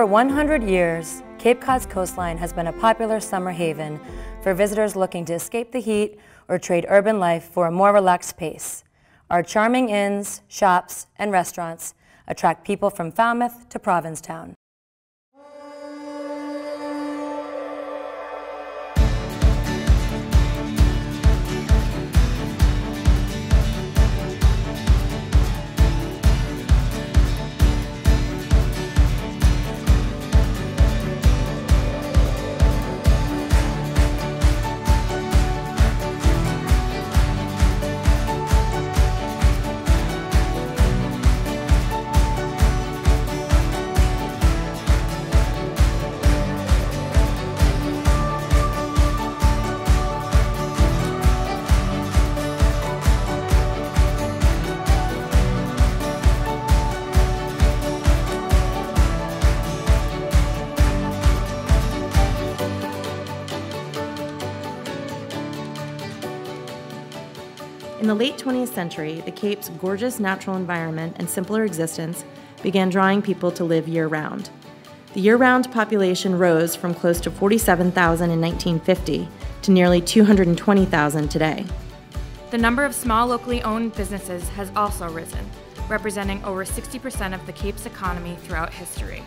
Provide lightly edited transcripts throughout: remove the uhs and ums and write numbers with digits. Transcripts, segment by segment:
over 100 years, Cape Cod's coastline has been a popular summer haven for visitors looking to escape the heat or trade urban life for a more relaxed pace. Our charming inns, shops, and restaurants attract people from Falmouth to Provincetown. In the late 20th century, the Cape's gorgeous natural environment and simpler existence began drawing people to live year-round. The year-round population rose from close to 47,000 in 1950 to nearly 220,000 today. The number of small locally owned businesses has also risen, representing over 60% of the Cape's economy throughout history.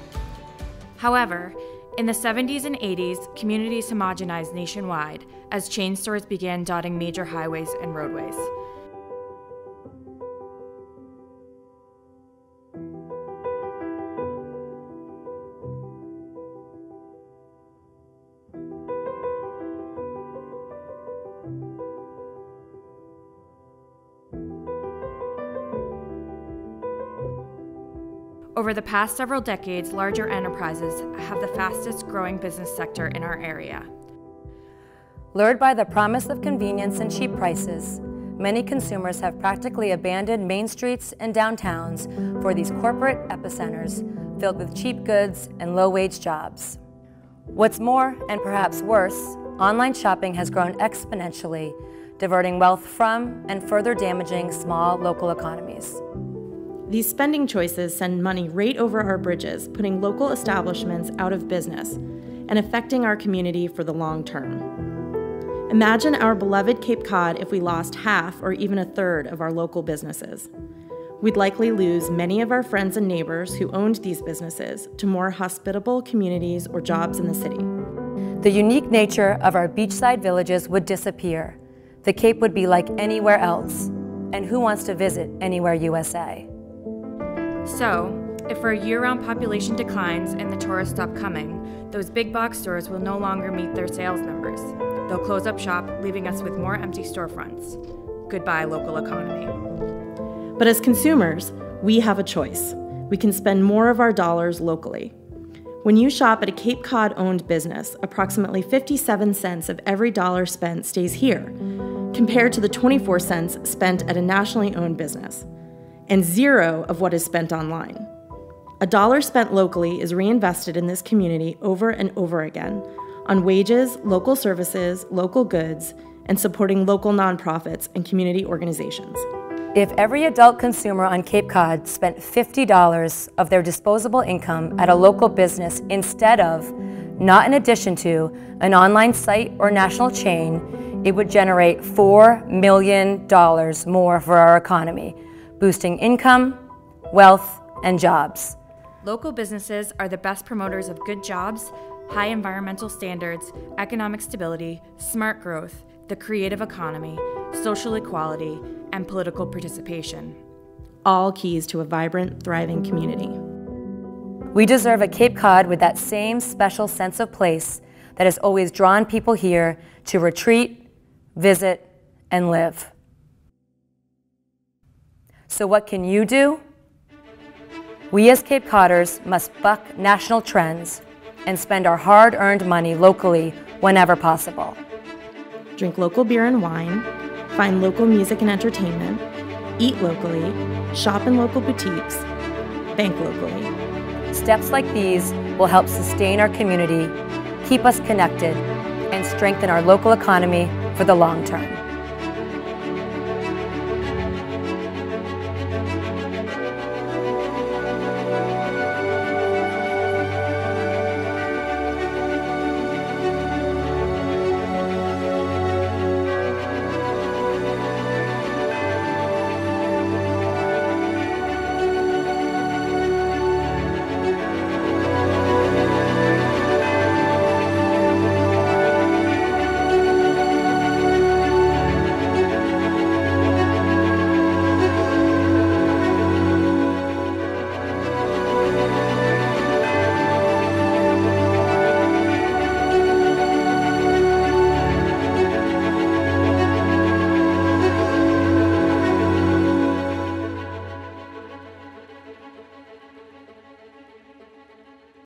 However, in the 70s and 80s, communities homogenized nationwide as chain stores began dotting major highways and roadways. Over the past several decades, larger enterprises have the fastest growing business sector in our area. Lured by the promise of convenience and cheap prices, many consumers have practically abandoned main streets and downtowns for these corporate epicenters filled with cheap goods and low-wage jobs. What's more, and perhaps worse, online shopping has grown exponentially, diverting wealth from and further damaging small local economies. These spending choices send money right over our bridges, putting local establishments out of business and affecting our community for the long term. Imagine our beloved Cape Cod if we lost half or even a third of our local businesses. We'd likely lose many of our friends and neighbors who owned these businesses to more hospitable communities or jobs in the city. The unique nature of our beachside villages would disappear. The Cape would be like anywhere else. And who wants to visit anywhere USA? So, if our year-round population declines and the tourists stop coming, those big box stores will no longer meet their sales numbers. They'll close up shop, leaving us with more empty storefronts. Goodbye, local economy. But as consumers, we have a choice. We can spend more of our dollars locally. When you shop at a Cape Cod-owned business, approximately 57 cents of every dollar spent stays here, compared to the 24 cents spent at a nationally owned business, and 0 of what is spent online. A dollar spent locally is reinvested in this community over and over again on wages, local services, local goods, and supporting local nonprofits and community organizations. If every adult consumer on Cape Cod spent $50 of their disposable income at a local business instead of, not in addition to, an online site or national chain, it would generate $4 million more for our economy, boosting income, wealth, and jobs. Local businesses are the best promoters of good jobs, high environmental standards, economic stability, smart growth, the creative economy, social equality, and political participation. All keys to a vibrant, thriving community. We deserve a Cape Cod with that same special sense of place that has always drawn people here to retreat, visit, and live. So what can you do? We as Cape Codders must buck national trends and spend our hard-earned money locally whenever possible. Drink local beer and wine, find local music and entertainment, eat locally, shop in local boutiques, bank locally. Steps like these will help sustain our community, keep us connected, and strengthen our local economy for the long term.